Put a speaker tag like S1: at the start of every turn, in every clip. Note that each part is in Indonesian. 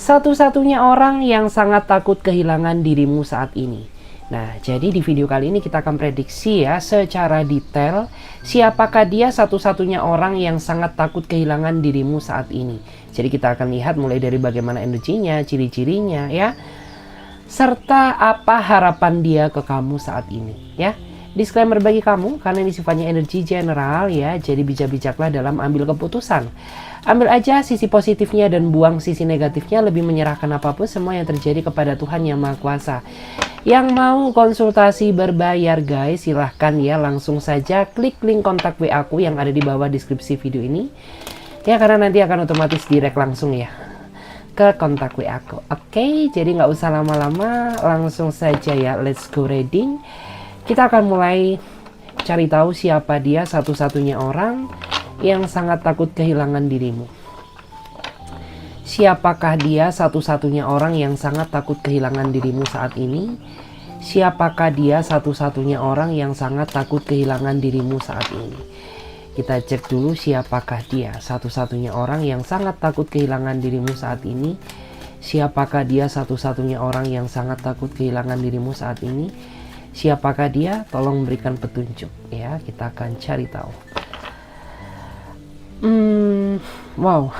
S1: Satu-satunya orang yang sangat takut kehilangan dirimu saat ini. Nah, jadi di video kali ini kita akan prediksi ya secara detail siapakah dia satu-satunya orang yang sangat takut kehilangan dirimu saat ini. Jadi kita akan lihat mulai dari bagaimana energinya, ciri-cirinya ya, serta apa harapan dia ke kamu saat ini ya. Disclaimer bagi kamu, karena ini sifatnya energi general ya, jadi bijak-bijaklah dalam ambil keputusan. Ambil aja sisi positifnya dan buang sisi negatifnya, lebih menyerahkan apapun semua yang terjadi kepada Tuhan Yang Maha Kuasa. Yang mau konsultasi berbayar guys, silahkan ya langsung saja klik link kontak WA aku yang ada di bawah deskripsi video ini. Ya, karena nanti akan otomatis direct langsung ya ke kontak WA aku. Oke, jadi nggak usah lama-lama, langsung saja ya, let's go reading. Kita akan mulai cari tahu siapa dia satu-satunya orang yang sangat takut kehilangan dirimu. Siapakah dia satu-satunya orang yang sangat takut kehilangan dirimu saat ini? Siapakah dia satu-satunya orang yang sangat takut kehilangan dirimu saat ini? Kita cek dulu siapakah dia satu-satunya orang yang sangat takut kehilangan dirimu saat ini. Siapakah dia satu-satunya orang yang sangat takut kehilangan dirimu saat ini? Siapakah dia? Tolong berikan petunjuk ya, kita akan cari tahu. Wow,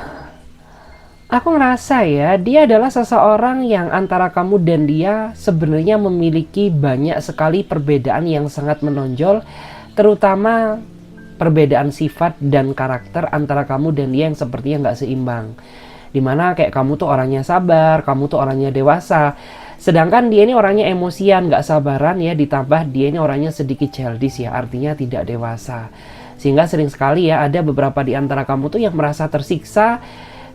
S1: aku ngerasa ya dia adalah seseorang yang antara kamu dan dia sebenarnya memiliki banyak sekali perbedaan yang sangat menonjol, terutama perbedaan sifat dan karakter antara kamu dan dia yang sepertinya nggak seimbang. Dimana kayak kamu tuh orangnya sabar, kamu tuh orangnya dewasa, sedangkan dia ini orangnya emosian, nggak sabaran ya, ditambah dia ini orangnya sedikit childish ya, artinya tidak dewasa. Sehingga sering sekali ya ada beberapa di antara kamu tuh yang merasa tersiksa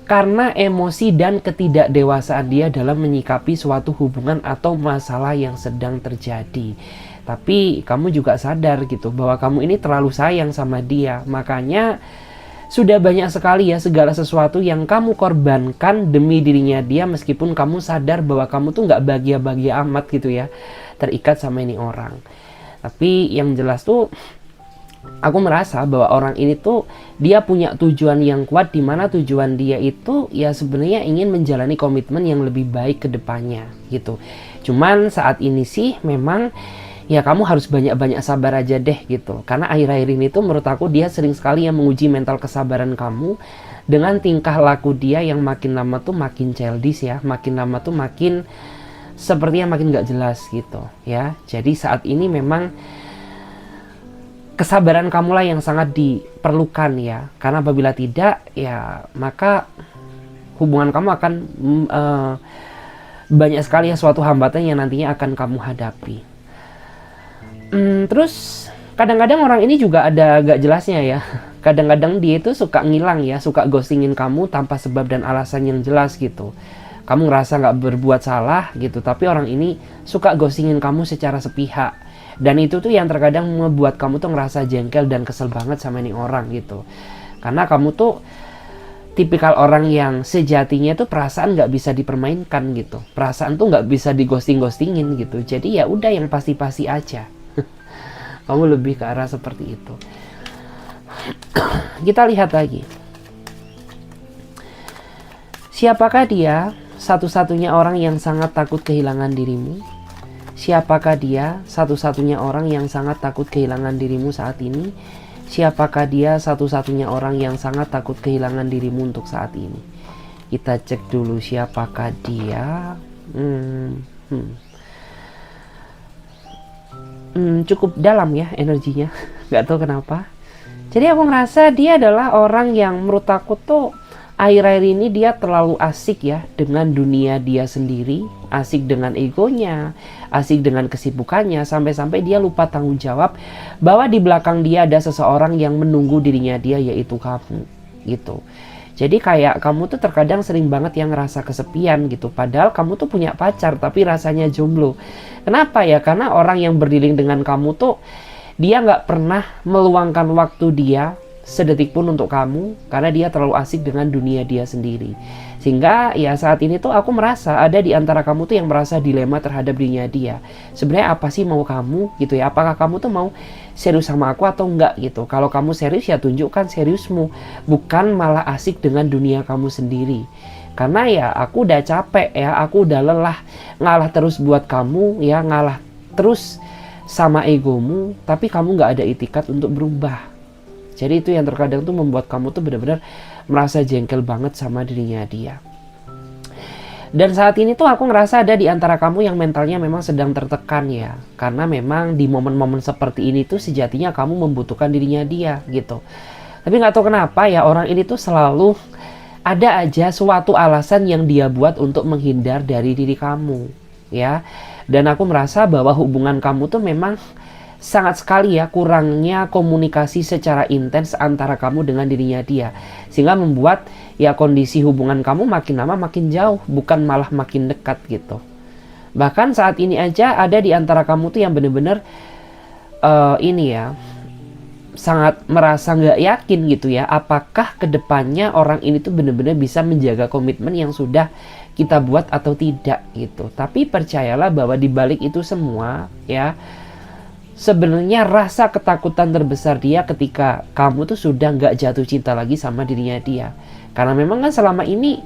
S1: karena emosi dan ketidakdewasaan dia dalam menyikapi suatu hubungan atau masalah yang sedang terjadi. Tapi kamu juga sadar gitu bahwa kamu ini terlalu sayang sama dia, makanya sudah banyak sekali ya segala sesuatu yang kamu korbankan demi dirinya dia, meskipun kamu sadar bahwa kamu tuh nggak bahagia-bahagia amat gitu ya, terikat sama ini orang. Tapi yang jelas tuh aku merasa bahwa orang ini tuh dia punya tujuan yang kuat, di mana tujuan dia itu ya sebenarnya ingin menjalani komitmen yang lebih baik ke depannya gitu. Cuman saat ini sih memang ya kamu harus banyak-banyak sabar aja deh gitu. Karena akhir-akhir ini tuh menurut aku dia sering sekali yang menguji mental kesabaran kamu dengan tingkah laku dia yang makin lama tuh makin childish ya, makin lama tuh makin sepertinya makin gak jelas gitu ya. Jadi saat ini memang kesabaran kamulah yang sangat diperlukan ya, karena apabila tidak ya maka hubungan kamu akan banyak sekali ya suatu hambatan yang nantinya akan kamu hadapi. Terus kadang-kadang orang ini juga ada gak jelasnya ya, kadang-kadang dia itu suka ngilang ya, suka ghostingin kamu tanpa sebab dan alasan yang jelas gitu. Kamu ngerasa gak berbuat salah gitu, tapi orang ini suka ghostingin kamu secara sepihak. Dan itu tuh yang terkadang membuat kamu tuh ngerasa jengkel dan kesel banget sama ini orang gitu. Karena kamu tuh tipikal orang yang sejatinya tuh perasaan nggak bisa dipermainkan gitu. Perasaan tuh nggak bisa digosting-ghostingin gitu. Jadi ya udah yang pasti-pasti aja. Kamu lebih ke arah seperti itu. Kita lihat lagi. Siapakah dia satu-satunya orang yang sangat takut kehilangan dirimu? Siapakah dia satu-satunya orang yang sangat takut kehilangan dirimu saat ini? Siapakah dia satu-satunya orang yang sangat takut kehilangan dirimu untuk saat ini? Kita cek dulu siapakah dia. Cukup dalam ya energinya. Gak tahu kenapa. Jadi aku ngerasa dia adalah orang yang menurut aku tuh akhir-akhir ini dia terlalu asik ya dengan dunia dia sendiri, asik dengan egonya, asik dengan kesibukannya, sampai-sampai dia lupa tanggung jawab bahwa di belakang dia ada seseorang yang menunggu dirinya dia, yaitu kamu gitu. Jadi kayak kamu tuh terkadang sering banget yang ngerasa kesepian gitu, padahal kamu tuh punya pacar tapi rasanya jomblo. Kenapa ya? Karena orang yang berdilling dengan kamu tuh dia nggak pernah meluangkan waktu dia sedetik pun untuk kamu, karena dia terlalu asik dengan dunia dia sendiri. Sehingga ya saat ini tuh aku merasa ada di antara kamu tuh yang merasa dilema terhadap dirinya dia. Sebenarnya apa sih mau kamu gitu ya? Apakah kamu tuh mau serius sama aku atau enggak gitu? Kalau kamu serius ya tunjukkan seriusmu, bukan malah asik dengan dunia kamu sendiri. Karena ya aku udah capek ya, aku udah lelah ngalah terus buat kamu ya, ngalah terus sama egomu, tapi kamu nggak ada itikat untuk berubah. Jadi itu yang terkadang tuh membuat kamu tuh benar-benar merasa jengkel banget sama dirinya dia. Dan saat ini tuh aku ngerasa ada di antara kamu yang mentalnya memang sedang tertekan ya. Karena memang di momen-momen seperti ini tuh sejatinya kamu membutuhkan dirinya dia gitu. Tapi nggak tahu kenapa ya, orang ini tuh selalu ada aja suatu alasan yang dia buat untuk menghindar dari diri kamu ya. Dan aku merasa bahwa hubungan kamu tuh memang sangat sekali ya kurangnya komunikasi secara intens antara kamu dengan dirinya dia, sehingga membuat ya kondisi hubungan kamu makin lama makin jauh, bukan malah makin dekat gitu. Bahkan saat ini aja ada di antara kamu tuh yang bener-bener ini ya, sangat merasa nggak yakin gitu ya, apakah kedepannya orang ini tuh bener-bener bisa menjaga komitmen yang sudah kita buat atau tidak gitu. Tapi percayalah bahwa di balik itu semua ya, sebenarnya rasa ketakutan terbesar dia ketika kamu tuh sudah nggak jatuh cinta lagi sama dirinya dia. Karena memang kan selama ini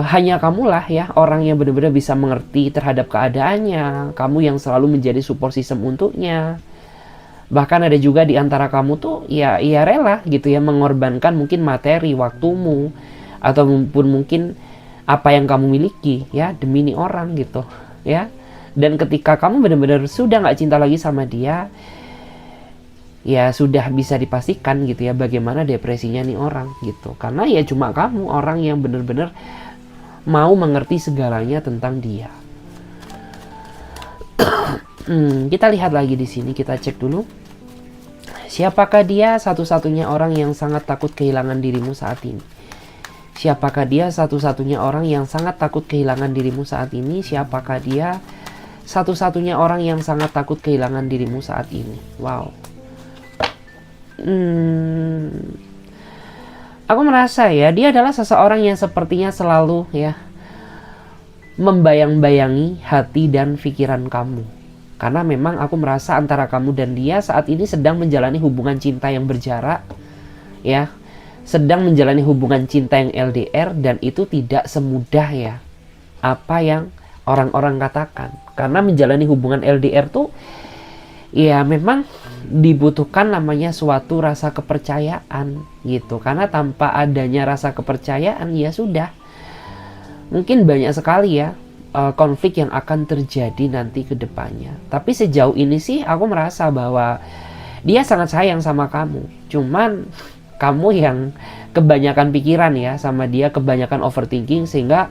S1: hanya kamulah ya orang yang benar-benar bisa mengerti terhadap keadaannya. Kamu yang selalu menjadi support system untuknya. Bahkan ada juga di antara kamu tuh ya rela gitu ya mengorbankan mungkin materi, waktumu, ataupun mungkin apa yang kamu miliki ya demi nih orang gitu ya. Dan ketika kamu benar-benar sudah nggak cinta lagi sama dia, ya sudah bisa dipastikan gitu ya bagaimana depresinya nih orang gitu. Karena ya cuma kamu orang yang benar-benar mau mengerti segalanya tentang dia. Kita lihat lagi di sini, kita cek dulu. Siapakah dia satu-satunya orang yang sangat takut kehilangan dirimu saat ini? Siapakah dia satu-satunya orang yang sangat takut kehilangan dirimu saat ini? Siapakah dia satu-satunya orang yang sangat takut kehilangan dirimu saat ini? Wow. Aku merasa ya, dia adalah seseorang yang sepertinya selalu ya membayang-bayangi hati dan pikiran kamu. Karena memang aku merasa antara kamu dan dia saat ini sedang menjalani hubungan cinta yang berjarak ya. Sedang menjalani hubungan cinta yang LDR, dan itu tidak semudah ya apa yang orang-orang katakan. Karena menjalani hubungan LDR tuh ya memang dibutuhkan namanya suatu rasa kepercayaan gitu. Karena tanpa adanya rasa kepercayaan ya sudah, mungkin banyak sekali ya konflik yang akan terjadi nanti ke depannya. Tapi sejauh ini sih aku merasa bahwa dia sangat sayang sama kamu. Cuman kamu yang kebanyakan pikiran ya sama dia, kebanyakan overthinking, sehingga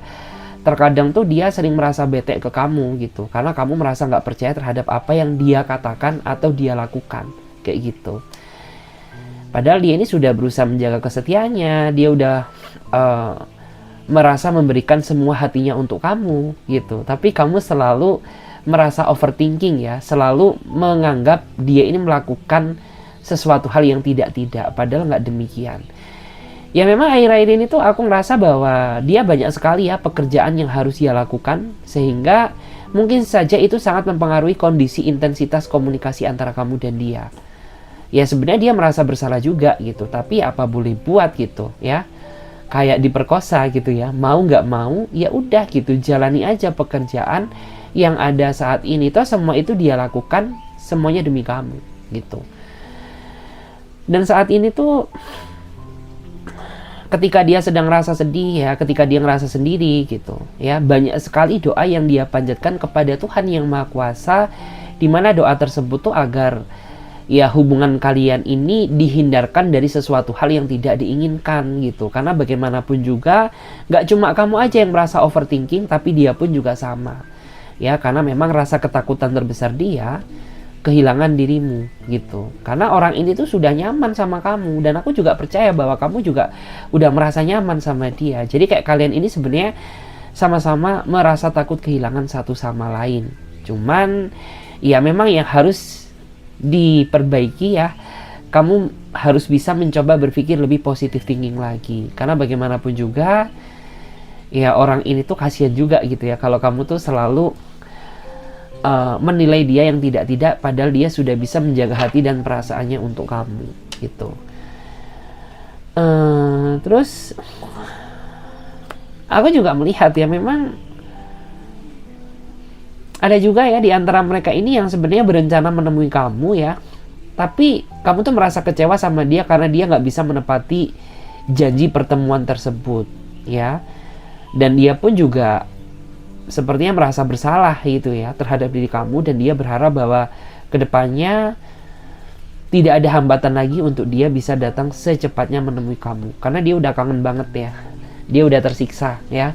S1: terkadang tuh dia sering merasa bete ke kamu gitu. Karena kamu merasa nggak percaya terhadap apa yang dia katakan atau dia lakukan. Kayak gitu. Padahal dia ini sudah berusaha menjaga kesetiaannya. Dia udah merasa memberikan semua hatinya untuk kamu gitu. Tapi kamu selalu merasa overthinking ya. Selalu menganggap dia ini melakukan sesuatu hal yang tidak-tidak. Padahal nggak demikian. Ya memang akhir-akhir ini tuh aku ngerasa bahwa dia banyak sekali ya pekerjaan yang harus dia lakukan, sehingga mungkin saja itu sangat mempengaruhi kondisi intensitas komunikasi antara kamu dan dia. Ya sebenarnya dia merasa bersalah juga gitu, tapi apa boleh buat gitu ya. Kayak diperkosa gitu ya, mau nggak mau ya udah gitu, jalani aja pekerjaan yang ada saat ini. Toh semua itu dia lakukan semuanya demi kamu gitu. Dan saat ini tuh ketika dia sedang ngerasa sedih ya, ketika dia ngerasa sendiri gitu ya, banyak sekali doa yang dia panjatkan kepada Tuhan Yang Maha Kuasa, di mana doa tersebut tuh agar ya hubungan kalian ini dihindarkan dari sesuatu hal yang tidak diinginkan gitu. Karena bagaimanapun juga gak cuma kamu aja yang merasa overthinking, tapi dia pun juga sama ya. Karena memang rasa ketakutan terbesar dia kehilangan dirimu gitu. Karena orang ini tuh sudah nyaman sama kamu, dan aku juga percaya bahwa kamu juga udah merasa nyaman sama dia. Jadi kayak kalian ini sebenarnya sama-sama merasa takut kehilangan satu sama lain. Cuman ya memang yang harus diperbaiki ya kamu harus bisa mencoba berpikir lebih positive thinking lagi. Karena bagaimanapun juga, ya orang ini tuh kasihan juga gitu ya, kalau kamu tuh selalu menilai dia yang tidak-tidak, padahal dia sudah bisa menjaga hati dan perasaannya untuk kamu gitu. Terus aku juga melihat ya, memang ada juga ya di antara mereka ini yang sebenarnya berencana menemui kamu ya, tapi kamu tuh merasa kecewa sama dia karena dia nggak bisa menepati janji pertemuan tersebut ya. Dan dia pun juga sepertinya merasa bersalah gitu ya terhadap diri kamu, dan dia berharap bahwa kedepannya tidak ada hambatan lagi untuk dia bisa datang secepatnya menemui kamu, karena dia udah kangen banget ya, dia udah tersiksa ya.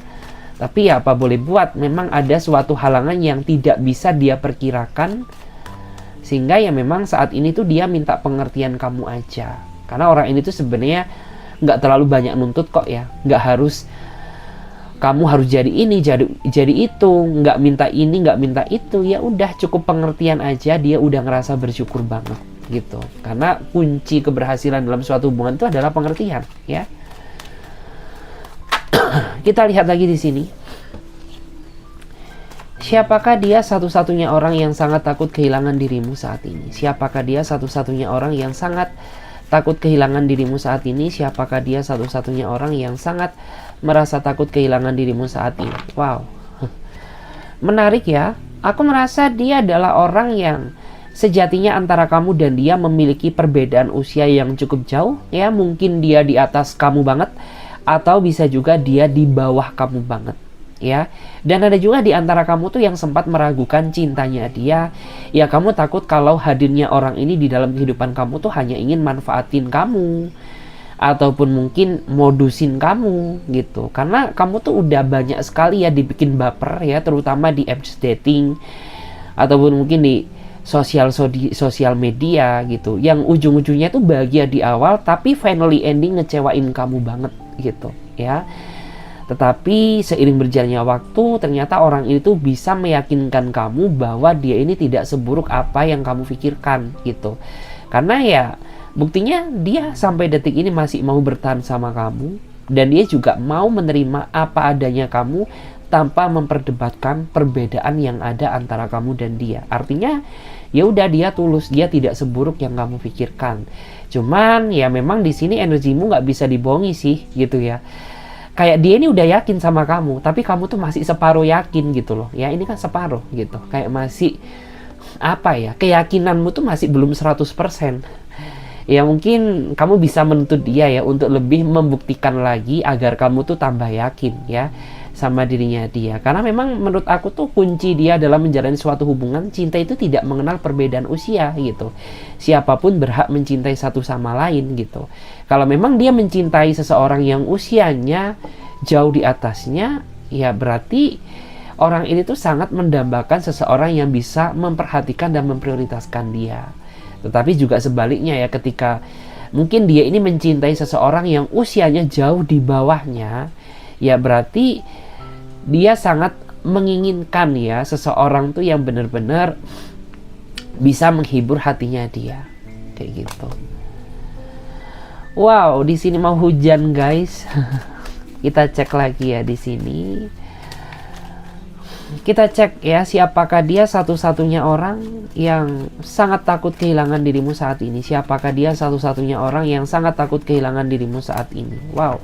S1: Tapi ya apa boleh buat, memang ada suatu halangan yang tidak bisa dia perkirakan, sehingga ya memang saat ini tuh dia minta pengertian kamu aja. Karena orang ini tuh sebenarnya nggak terlalu banyak nuntut kok ya, nggak harus kamu harus jadi ini, jadi itu, nggak minta ini, nggak minta itu. Ya udah, cukup pengertian aja, dia udah ngerasa bersyukur banget gitu. Karena kunci keberhasilan dalam suatu hubungan itu adalah pengertian ya. Kita lihat lagi di sini. Siapakah dia satu-satunya orang yang sangat takut kehilangan dirimu saat ini? Siapakah dia satu-satunya orang yang sangat takut kehilangan dirimu saat ini? Siapakah dia satu-satunya orang yang sangat merasa takut kehilangan dirimu saat ini? Wow. Menarik ya. Aku merasa dia adalah orang yang sejatinya antara kamu dan dia memiliki perbedaan usia yang cukup jauh ya. Mungkin dia di atas kamu banget, atau bisa juga dia di bawah kamu banget ya. Dan ada juga di antara kamu tuh yang sempat meragukan cintanya dia. Ya kamu takut kalau hadirnya orang ini di dalam kehidupan kamu tuh hanya ingin manfaatin kamu, ataupun mungkin modusin kamu gitu. Karena kamu tuh udah banyak sekali ya dibikin baper ya, terutama di apps dating ataupun mungkin di sosial media gitu, yang ujung-ujungnya tuh bahagia di awal tapi finally ending ngecewain kamu banget gitu ya. Tetapi seiring berjalannya waktu, ternyata orang itu bisa meyakinkan kamu bahwa dia ini tidak seburuk apa yang kamu pikirkan gitu. Karena ya buktinya dia sampai detik ini masih mau bertahan sama kamu, dan dia juga mau menerima apa adanya kamu tanpa memperdebatkan perbedaan yang ada antara kamu dan dia. Artinya ya udah, dia tulus, dia tidak seburuk yang kamu pikirkan. Cuman ya memang di sini energimu nggak bisa dibohongi sih gitu ya. Kayak dia ini udah yakin sama kamu, tapi kamu tuh masih separuh yakin gitu loh. Ya ini kan separuh gitu. Kayak masih apa ya, keyakinanmu tuh masih belum 100%. Ya mungkin kamu bisa menuntut dia ya untuk lebih membuktikan lagi agar kamu tuh tambah yakin ya sama dirinya dia. Karena memang menurut aku tuh kunci dia dalam menjalani suatu hubungan cinta itu tidak mengenal perbedaan usia gitu. Siapapun berhak mencintai satu sama lain gitu. Kalau memang dia mencintai seseorang yang usianya jauh di atasnya, ya berarti orang ini tuh sangat mendambakan seseorang yang bisa memperhatikan dan memprioritaskan dia. Tetapi juga sebaliknya ya, ketika mungkin dia ini mencintai seseorang yang usianya jauh di bawahnya, ya berarti dia sangat menginginkan ya seseorang tuh yang benar-benar bisa menghibur hatinya dia, kayak gitu. Wow, di sini mau hujan guys. Kita cek lagi ya di sini. Kita cek ya, siapakah dia satu-satunya orang yang sangat takut kehilangan dirimu saat ini? Siapakah dia satu-satunya orang yang sangat takut kehilangan dirimu saat ini? Wow.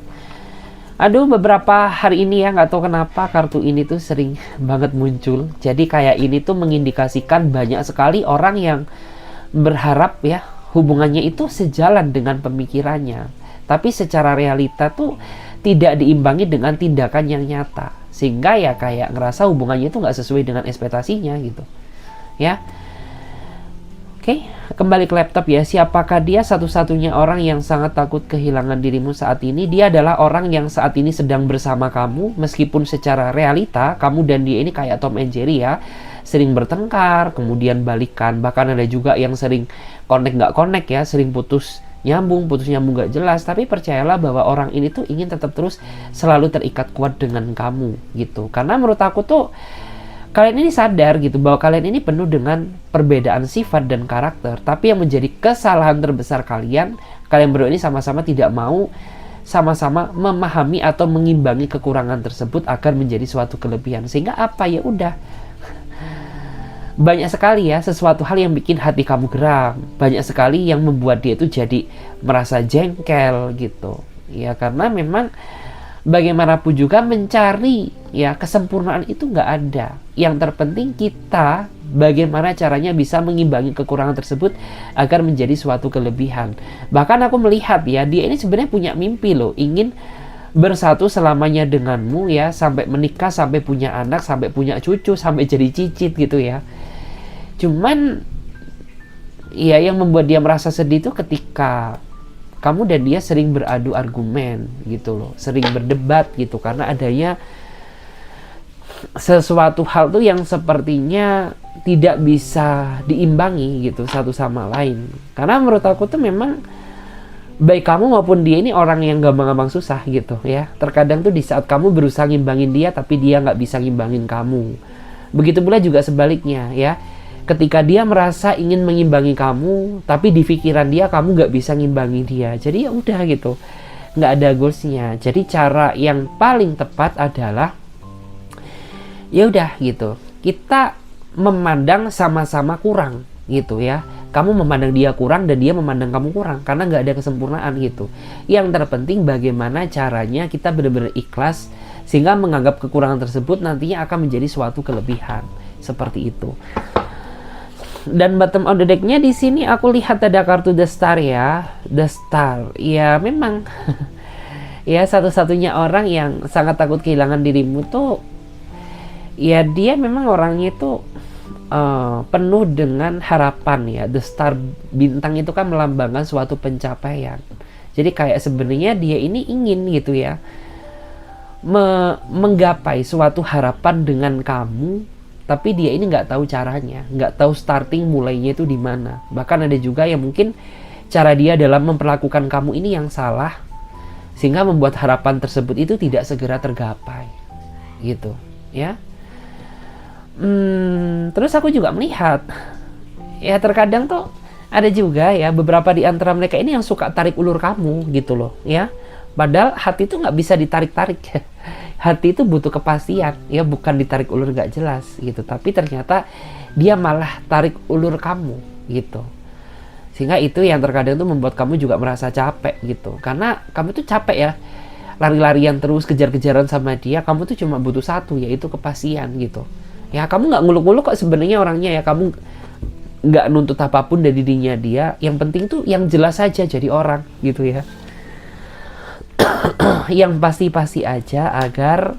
S1: Aduh, beberapa hari ini ya, nggak tahu kenapa kartu ini tuh sering banget muncul. Jadi kayak ini tuh mengindikasikan banyak sekali orang yang berharap ya hubungannya itu sejalan dengan pemikirannya. Tapi secara realita tuh tidak diimbangi dengan tindakan yang nyata. Sehingga ya kayak ngerasa hubungannya itu nggak sesuai dengan ekspektasinya gitu. Ya. Oke, kembali ke laptop ya. Siapakah dia satu-satunya orang yang sangat takut kehilangan dirimu saat ini? Dia adalah orang yang saat ini sedang bersama kamu, meskipun secara realita kamu dan dia ini kayak Tom and Jerry ya, sering bertengkar, kemudian balikan, bahkan ada juga yang sering connect nggak connect ya, sering putus nyambung nggak jelas. Tapi percayalah bahwa orang ini tuh ingin tetap terus selalu terikat kuat dengan kamu gitu. Karena menurut aku tuh Kalian ini sadar gitu bahwa kalian ini penuh dengan perbedaan sifat dan karakter, tapi yang menjadi kesalahan terbesar kalian berdua ini sama-sama tidak mau sama-sama memahami atau mengimbangi kekurangan tersebut agar menjadi suatu kelebihan. Sehingga apa, ya udah, banyak sekali ya sesuatu hal yang bikin hati kamu geram, banyak sekali yang membuat dia itu jadi merasa jengkel gitu ya, karena memang bagaimanapun juga mencari ya kesempurnaan itu nggak ada. Yang terpenting kita bagaimana caranya bisa mengimbangi kekurangan tersebut agar menjadi suatu kelebihan. Bahkan aku melihat ya, dia ini sebenarnya punya mimpi loh, ingin bersatu selamanya denganmu ya, sampai menikah, sampai punya anak, sampai punya cucu, sampai jadi cicit gitu ya. Cuman ya yang membuat dia merasa sedih itu ketika kamu dan dia sering beradu argumen gitu loh, sering berdebat gitu, karena adanya sesuatu hal tuh yang sepertinya tidak bisa diimbangi gitu satu sama lain. Karena menurut aku tuh memang baik kamu maupun dia ini orang yang gampang-gampang susah gitu ya. Terkadang tuh di saat kamu berusaha ngimbangin dia, tapi dia nggak bisa ngimbangin kamu. Begitu pula juga sebaliknya ya. Ketika dia merasa ingin mengimbangi kamu, tapi di pikiran dia kamu nggak bisa ngimbangi dia. Jadi ya udah gitu, nggak ada goalsnya. Jadi cara yang paling tepat adalah ya udah gitu, kita memandang sama-sama kurang gitu ya. Kamu memandang dia kurang dan dia memandang kamu kurang, karena nggak ada kesempurnaan gitu. Yang terpenting bagaimana caranya kita benar-benar ikhlas sehingga menganggap kekurangan tersebut nantinya akan menjadi suatu kelebihan. Seperti itu. Dan bottom of the deck-nya di sini aku lihat ada kartu The Star ya. The Star. Ya memang ya satu-satunya orang yang sangat takut kehilangan dirimu tuh ya dia memang orangnya itu penuh dengan harapan ya. The Star, bintang itu kan melambangkan suatu pencapaian. Jadi kayak sebenarnya dia ini ingin gitu ya menggapai suatu harapan dengan kamu, tapi dia ini nggak tahu caranya, nggak tahu starting mulainya itu di mana. Bahkan ada juga yang mungkin cara dia dalam memperlakukan kamu ini yang salah, sehingga membuat harapan tersebut itu tidak segera tergapai, gitu, ya. Terus aku juga melihat, ya terkadang tuh ada juga ya beberapa di antara mereka ini yang suka tarik ulur kamu, gitu loh, ya. Padahal hati itu nggak bisa ditarik-tarik. Hati itu butuh kepastian, ya bukan ditarik ulur nggak jelas gitu. Tapi ternyata dia malah tarik ulur kamu gitu. Sehingga itu yang terkadang tuh membuat kamu juga merasa capek gitu. Karena kamu tuh capek ya, lari-larian terus, kejar-kejaran sama dia. Kamu tuh cuma butuh satu, yaitu kepastian gitu. Ya kamu nggak nguluk-nguluk kok sebenarnya orangnya ya. Kamu nggak nuntut apapun dari dirinya dia. Yang penting tuh yang jelas saja jadi orang gitu ya. Yang pasti-pasti aja agar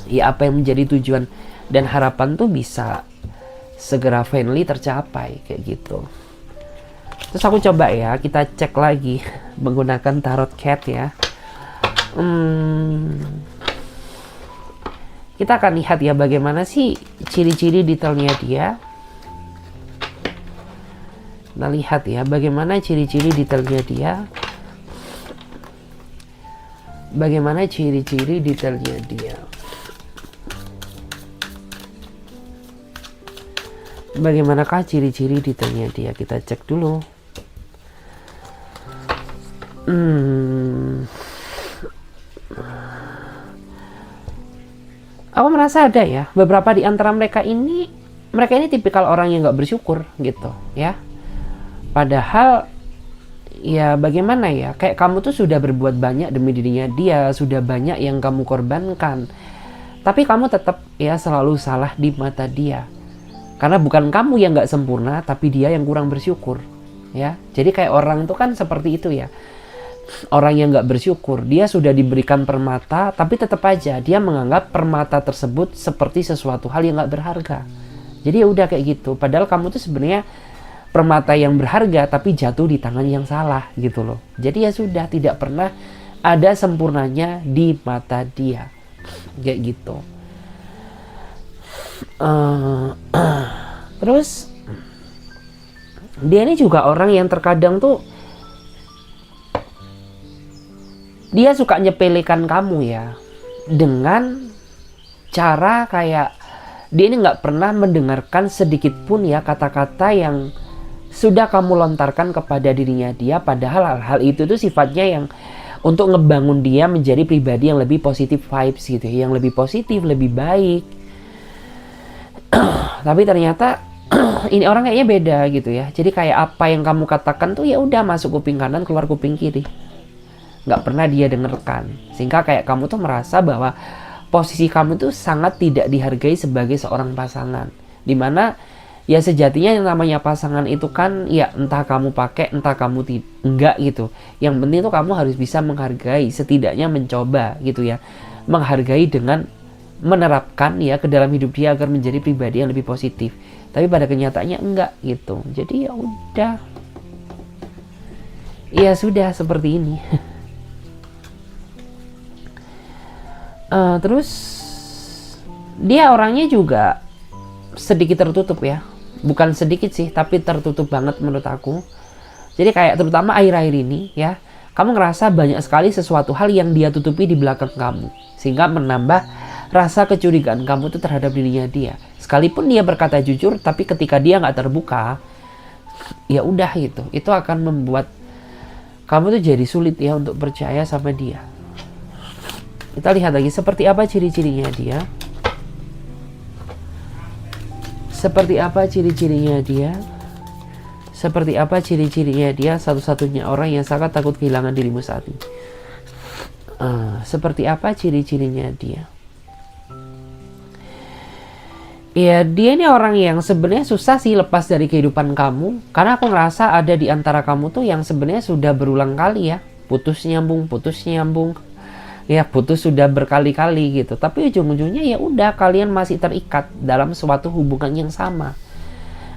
S1: ya apa yang menjadi tujuan dan harapan tuh bisa segera finally tercapai kayak gitu. Terus aku coba ya, kita cek lagi menggunakan tarot cat ya. Kita akan lihat ya bagaimana sih ciri-ciri detailnya dia. Kita lihat ya bagaimana ciri-ciri detailnya dia. Bagaimana ciri-ciri detailnya dia. Bagaimanakah ciri-ciri detailnya dia? Kita cek dulu. Aku merasa ada ya beberapa di antara mereka ini tipikal orang yang nggak bersyukur gitu ya. Padahal ya bagaimana ya, kayak kamu tuh sudah berbuat banyak demi dirinya dia, sudah banyak yang kamu korbankan, tapi kamu tetap ya selalu salah di mata dia, karena bukan kamu yang nggak sempurna, tapi dia yang kurang bersyukur ya. Jadi kayak orang tuh kan seperti itu ya, orang yang nggak bersyukur, dia sudah diberikan permata, tapi tetap aja dia menganggap permata tersebut seperti sesuatu hal yang nggak berharga. Jadi ya udah kayak gitu, padahal kamu tuh sebenarnya permata yang berharga tapi jatuh di tangan yang salah gitu loh. Jadi ya sudah, tidak pernah ada sempurnanya di mata dia kayak gitu. Terus dia ini juga orang yang terkadang tuh dia suka nyepelekan kamu ya, dengan cara kayak Dia ini nggak pernah mendengarkan sedikit pun ya kata-kata yang sudah kamu lontarkan kepada dirinya dia, padahal hal-hal itu tuh sifatnya yang untuk ngebangun dia menjadi pribadi yang lebih positif vibes gitu, yang lebih positif, lebih baik. Tapi ternyata ini orang kayaknya beda gitu ya. Jadi kayak apa yang kamu katakan tuh ya udah masuk kuping kanan, keluar kuping kiri. Nggak pernah dia dengarkan. Sehingga kayak kamu tuh merasa bahwa posisi kamu tuh sangat tidak dihargai sebagai seorang pasangan. Dimana ya sejatinya yang namanya pasangan itu kan ya entah kamu pakai entah kamu enggak gitu. Yang penting tuh kamu harus bisa menghargai, setidaknya mencoba gitu ya. Menghargai dengan menerapkan ya ke dalam hidup dia agar menjadi pribadi yang lebih positif. Tapi pada kenyataannya enggak gitu. Jadi ya udah. Ya sudah seperti ini. Terus dia orangnya juga sedikit tertutup ya. Bukan sedikit sih, tapi tertutup banget menurut aku. Jadi kayak terutama akhir-akhir ini ya, kamu ngerasa banyak sekali sesuatu hal yang dia tutupi di belakang kamu, sehingga menambah rasa kecurigaan kamu tuh terhadap dirinya dia. Sekalipun dia berkata jujur, tapi ketika dia nggak terbuka, ya udah gitu. Itu akan membuat kamu tuh jadi sulit ya untuk percaya sama dia. Kita lihat lagi seperti apa ciri-cirinya dia. Seperti apa ciri-cirinya dia? Seperti apa ciri-cirinya dia? Satu-satunya orang yang sangat takut kehilangan dirimu saat ini. Seperti apa ciri-cirinya dia? Ya, dia ini orang yang sebenarnya susah sih lepas dari kehidupan kamu. Karena aku ngerasa ada di antara kamu tuh yang sebenarnya sudah berulang kali ya. Putus nyambung. Ya putus sudah berkali-kali gitu, tapi ujung-ujungnya ya udah kalian masih terikat dalam suatu hubungan yang sama.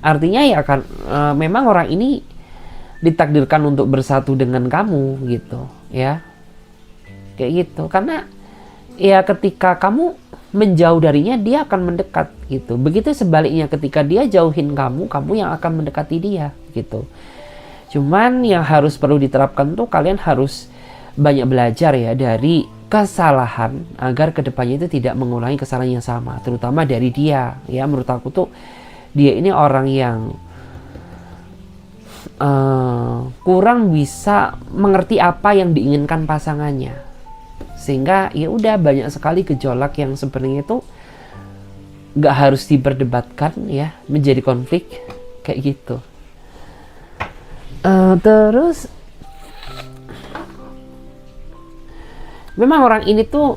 S1: Artinya ya kan memang orang ini ditakdirkan untuk bersatu dengan kamu gitu ya, kayak gitu. Karena ya ketika kamu menjauh darinya dia akan mendekat gitu. Begitu sebaliknya ketika dia jauhin kamu, kamu yang akan mendekati dia gitu. Cuman yang harus perlu diterapkan tuh kalian harus banyak belajar ya dari kesalahan agar kedepannya itu tidak mengulangi kesalahan yang sama, terutama dari dia ya. Menurut aku tuh dia ini orang yang kurang bisa mengerti apa yang diinginkan pasangannya, sehingga ya udah banyak sekali gejolak yang sebenarnya itu nggak harus diperdebatkan ya, menjadi konflik kayak gitu. Terus memang orang ini tuh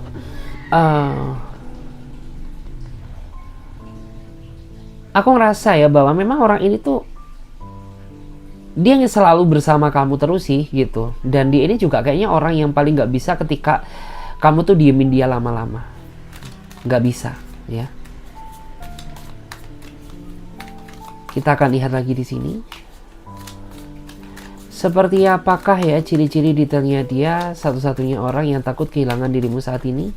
S1: aku ngerasa ya bahwa memang orang ini tuh dia yang selalu bersama kamu terus sih gitu. Dan dia ini juga kayaknya orang yang paling gak bisa ketika kamu tuh diemin dia lama-lama. Gak bisa ya. Kita akan lihat lagi di sini. Seperti apakah ya ciri-ciri detailnya dia, satu-satunya orang yang takut kehilangan dirimu saat ini?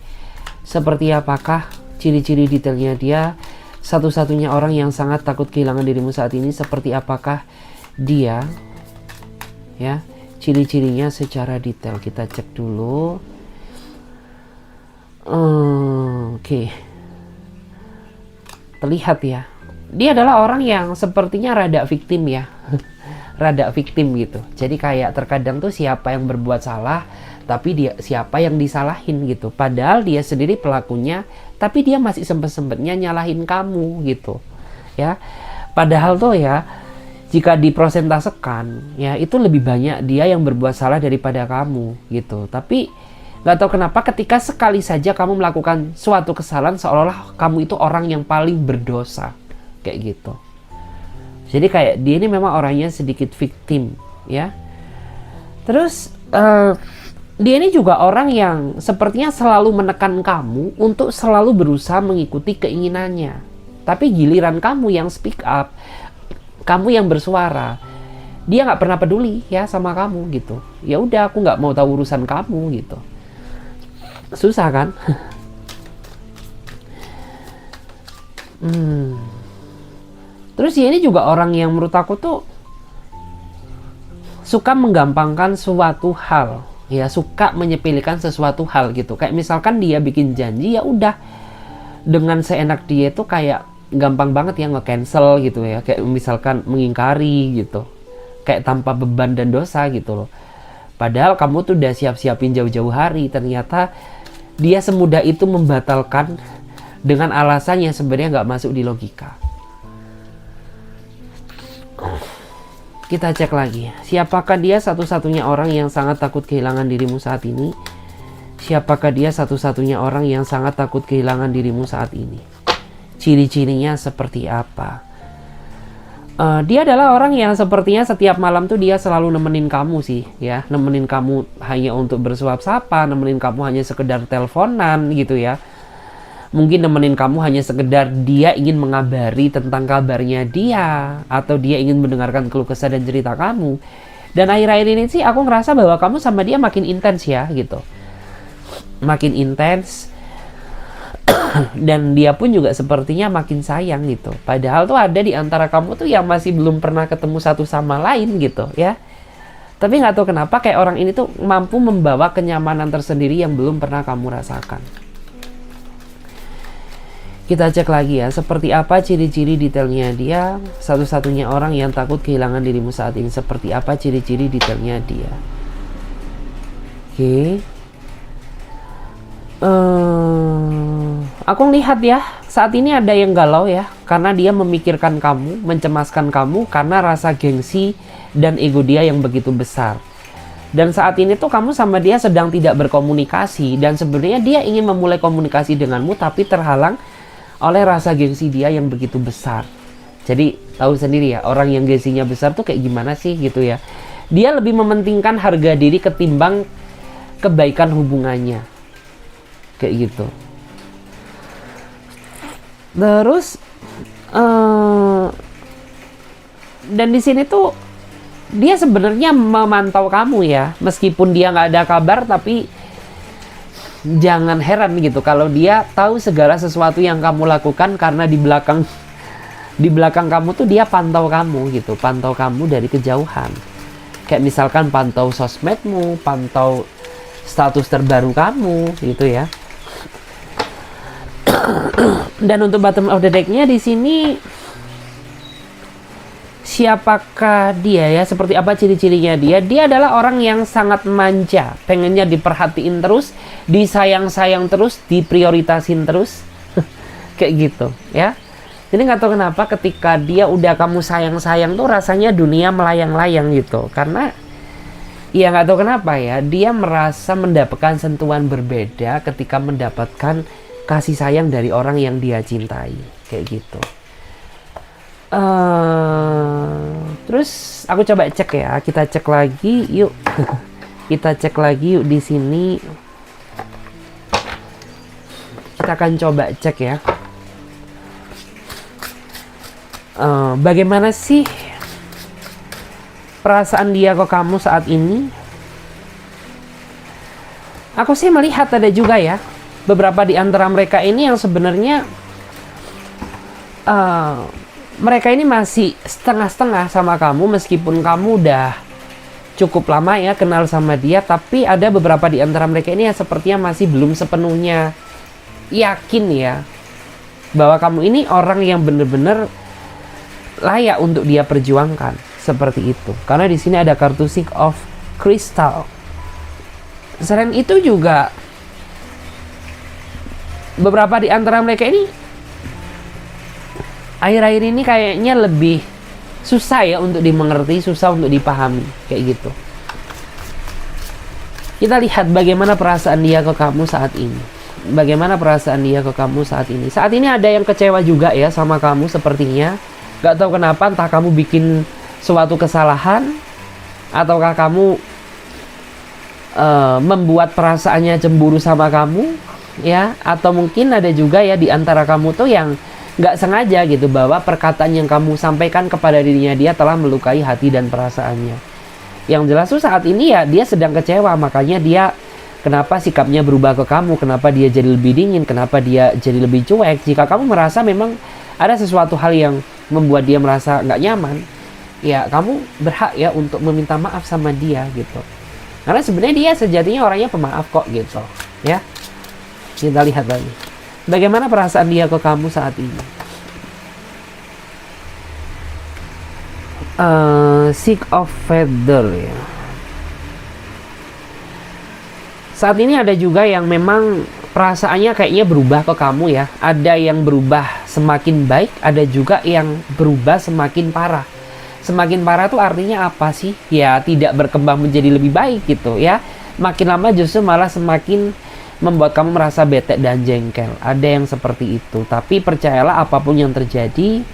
S1: Seperti apakah ciri-ciri detailnya dia, satu-satunya orang yang sangat takut kehilangan dirimu saat ini? Seperti apakah dia? Ya, ciri-cirinya secara detail kita cek dulu. Oke. Terlihat ya. Dia adalah orang yang sepertinya rada victim ya. Rada victim gitu. Jadi kayak terkadang tuh siapa yang berbuat salah, tapi dia siapa yang disalahin gitu. Padahal dia sendiri pelakunya, tapi dia masih sempet-sempetnya nyalahin kamu gitu. Ya. Padahal tuh ya, jika diprosentasekan, ya itu lebih banyak dia yang berbuat salah daripada kamu gitu. Tapi nggak tahu kenapa ketika sekali saja kamu melakukan suatu kesalahan, seolah-olah kamu itu orang yang paling berdosa kayak gitu. Jadi kayak dia ini memang orangnya sedikit victim ya. Terus dia ini juga orang yang sepertinya selalu menekan kamu untuk selalu berusaha mengikuti keinginannya. Tapi giliran kamu yang speak up, kamu yang bersuara, dia nggak pernah peduli ya sama kamu gitu. Ya udah, aku nggak mau tahu urusan kamu gitu. Susah kan? Terus ya ini juga orang yang menurut aku tuh suka menggampangkan suatu hal, ya suka menyepelekan sesuatu hal gitu. Kayak misalkan dia bikin janji, ya udah dengan seenak dia itu kayak gampang banget ya nge-cancel gitu ya, kayak misalkan mengingkari gitu, kayak tanpa beban dan dosa gitu loh. Padahal kamu tuh udah siap-siapin jauh-jauh hari, ternyata dia semudah itu membatalkan dengan alasan yang sebenarnya nggak masuk di logika. Kita cek lagi, siapakah dia satu-satunya orang yang sangat takut kehilangan dirimu saat ini? Siapakah dia satu-satunya orang yang sangat takut kehilangan dirimu saat ini? Ciri-cirinya seperti apa? Dia adalah orang yang sepertinya setiap malam tuh dia selalu nemenin kamu sih, ya. Nemenin kamu hanya untuk bersuap sapa, nemenin kamu hanya sekedar teleponan gitu ya. Mungkin nemenin kamu hanya sekedar dia ingin mengabari tentang kabarnya dia, atau dia ingin mendengarkan keluh kesah dan cerita kamu. Dan akhir-akhir ini sih aku ngerasa bahwa kamu sama dia makin intens ya gitu. Makin intens. Dan dia pun juga sepertinya makin sayang gitu. Padahal tuh ada di antara kamu tuh yang masih belum pernah ketemu satu sama lain gitu ya. Tapi nggak tahu kenapa kayak orang ini tuh mampu membawa kenyamanan tersendiri yang belum pernah kamu rasakan. Kita cek lagi ya, seperti apa ciri-ciri detailnya dia. Satu-satunya orang yang takut kehilangan dirimu saat ini. Seperti apa ciri-ciri detailnya dia. Oke. Aku lihat ya, saat ini ada yang galau ya. Karena dia memikirkan kamu, mencemaskan kamu. Karena rasa gengsi dan ego dia yang begitu besar. Dan saat ini tuh kamu sama dia sedang tidak berkomunikasi. Dan sebenarnya dia ingin memulai komunikasi denganmu, tapi terhalang oleh rasa gengsi dia yang begitu besar. Jadi tahu sendiri ya, orang yang gengsinya besar tuh kayak gimana sih gitu ya. Dia lebih mementingkan harga diri ketimbang kebaikan hubungannya. Kayak gitu. Terus dan di sini tuh dia sebenarnya memantau kamu ya, meskipun dia nggak ada kabar, tapi jangan heran gitu kalau dia tahu segala sesuatu yang kamu lakukan, karena di belakang kamu tuh dia pantau kamu gitu, pantau kamu dari kejauhan. Kayak misalkan pantau sosmedmu, pantau status terbaru kamu gitu ya. Dan untuk bottom of the deck-nya di sini, siapakah dia ya? Seperti apa ciri-cirinya dia? Dia adalah orang yang sangat manja, pengennya diperhatiin terus, disayang-sayang terus, diprioritasin terus. Kayak gitu ya. Jadi nggak tahu kenapa ketika dia udah kamu sayang-sayang tuh rasanya dunia melayang-layang gitu. Karena ya nggak tahu kenapa ya, dia merasa mendapatkan sentuhan berbeda ketika mendapatkan kasih sayang dari orang yang dia cintai. Kayak gitu. Terus aku coba cek ya, kita cek lagi yuk. Kita cek lagi yuk di sini. Kita akan coba cek ya. Bagaimana sih perasaan dia ke kamu saat ini? Aku sih melihat ada juga ya beberapa di antara mereka ini yang sebenarnya mereka ini masih setengah-setengah sama kamu, meskipun kamu udah cukup lama ya kenal sama dia, tapi ada beberapa di antara mereka ini yang sepertinya masih belum sepenuhnya yakin ya bahwa kamu ini orang yang bener-bener layak untuk dia perjuangkan, seperti itu. Karena di sini ada kartu Six of Crystal. Selain itu juga beberapa di antara mereka ini akhir-akhir ini kayaknya lebih susah ya untuk dimengerti, susah untuk dipahami, kayak gitu. Kita lihat bagaimana perasaan dia ke kamu saat ini. Bagaimana perasaan dia ke kamu saat ini. Saat ini ada yang kecewa juga ya sama kamu sepertinya. Gak tahu kenapa, entah kamu bikin suatu kesalahan, ataukah kamu membuat perasaannya cemburu sama kamu, ya, atau mungkin ada juga ya di antara kamu tuh yang nggak sengaja gitu, bahwa perkataan yang kamu sampaikan kepada dirinya dia telah melukai hati dan perasaannya. Yang jelas tuh saat ini ya dia sedang kecewa, makanya dia kenapa sikapnya berubah ke kamu, kenapa dia jadi lebih dingin, kenapa dia jadi lebih cuek. Jika kamu merasa memang ada sesuatu hal yang membuat dia merasa nggak nyaman, ya kamu berhak ya untuk meminta maaf sama dia gitu. Karena sebenarnya dia sejatinya orangnya pemaaf kok gitu ya. Kita lihat lagi. Bagaimana perasaan dia ke kamu saat ini? Six of Feather ya. Saat ini ada juga yang memang perasaannya kayaknya berubah ke kamu ya. Ada yang berubah semakin baik, ada juga yang berubah semakin parah. Semakin parah tuh artinya apa sih? Ya tidak berkembang menjadi lebih baik gitu ya. Makin lama justru malah semakin membuat kamu merasa bete dan jengkel. Ada yang seperti itu. Tapi percayalah apapun yang terjadi,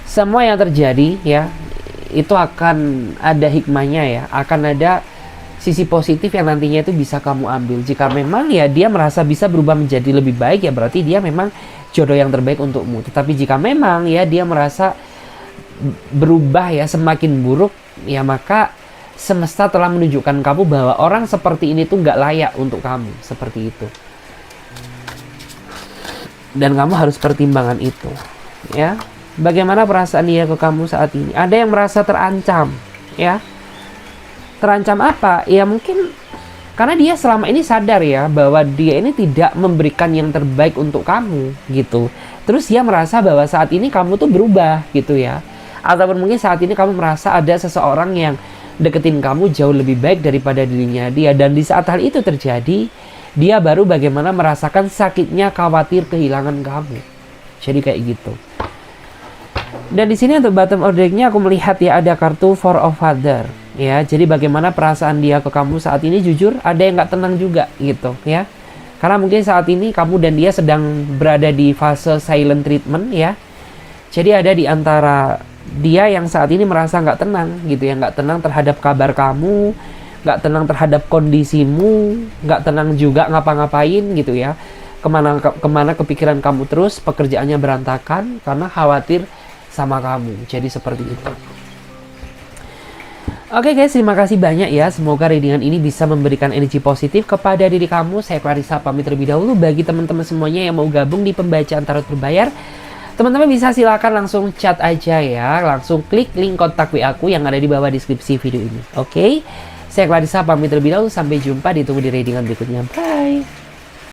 S1: semua yang terjadi ya, itu akan ada hikmahnya ya. Akan ada sisi positif yang nantinya itu bisa kamu ambil. Jika memang ya dia merasa bisa berubah menjadi lebih baik, ya berarti dia memang jodoh yang terbaik untukmu. Tetapi jika memang ya dia merasa berubah ya semakin buruk, ya maka semesta telah menunjukkan kamu bahwa orang seperti ini tuh nggak layak untuk kamu. Seperti itu. Dan kamu harus pertimbangkan itu ya. Bagaimana perasaan dia ke kamu saat ini? Ada yang merasa terancam ya. Terancam apa? Ya mungkin karena dia selama ini sadar ya bahwa dia ini tidak memberikan yang terbaik untuk kamu gitu. Terus dia merasa bahwa saat ini kamu tuh berubah gitu ya. Ataupun mungkin saat ini kamu merasa ada seseorang yang deketin kamu jauh lebih baik daripada dirinya dia. Dan di saat hal itu terjadi, dia baru bagaimana merasakan sakitnya khawatir kehilangan kamu. Jadi kayak gitu. Dan di sini untuk bottom of deck-nya aku melihat ya ada kartu Four of Father. Ya, jadi bagaimana perasaan dia ke kamu saat ini, jujur ada yang nggak tenang juga gitu ya. Karena mungkin saat ini kamu dan dia sedang berada di fase silent treatment ya. Jadi ada di antara dia yang saat ini merasa nggak tenang gitu ya, nggak tenang terhadap kabar kamu, nggak tenang terhadap kondisimu, nggak tenang juga ngapa-ngapain gitu ya. Kemana kepikiran kamu terus, pekerjaannya berantakan karena khawatir sama kamu. Jadi seperti itu. Oke guys, terima kasih banyak ya. Semoga readingan ini bisa memberikan energi positif kepada diri kamu. Saya Clarissa pamit terlebih dahulu. Bagi teman-teman semuanya yang mau gabung di pembacaan tarot berbayar, teman-teman bisa silakan langsung chat aja ya. Langsung klik link kontak WA aku yang ada di bawah deskripsi video ini. Oke, saya Clarissa pamit terlebih dahulu. Sampai jumpa, ditunggu di readingan berikutnya. Bye.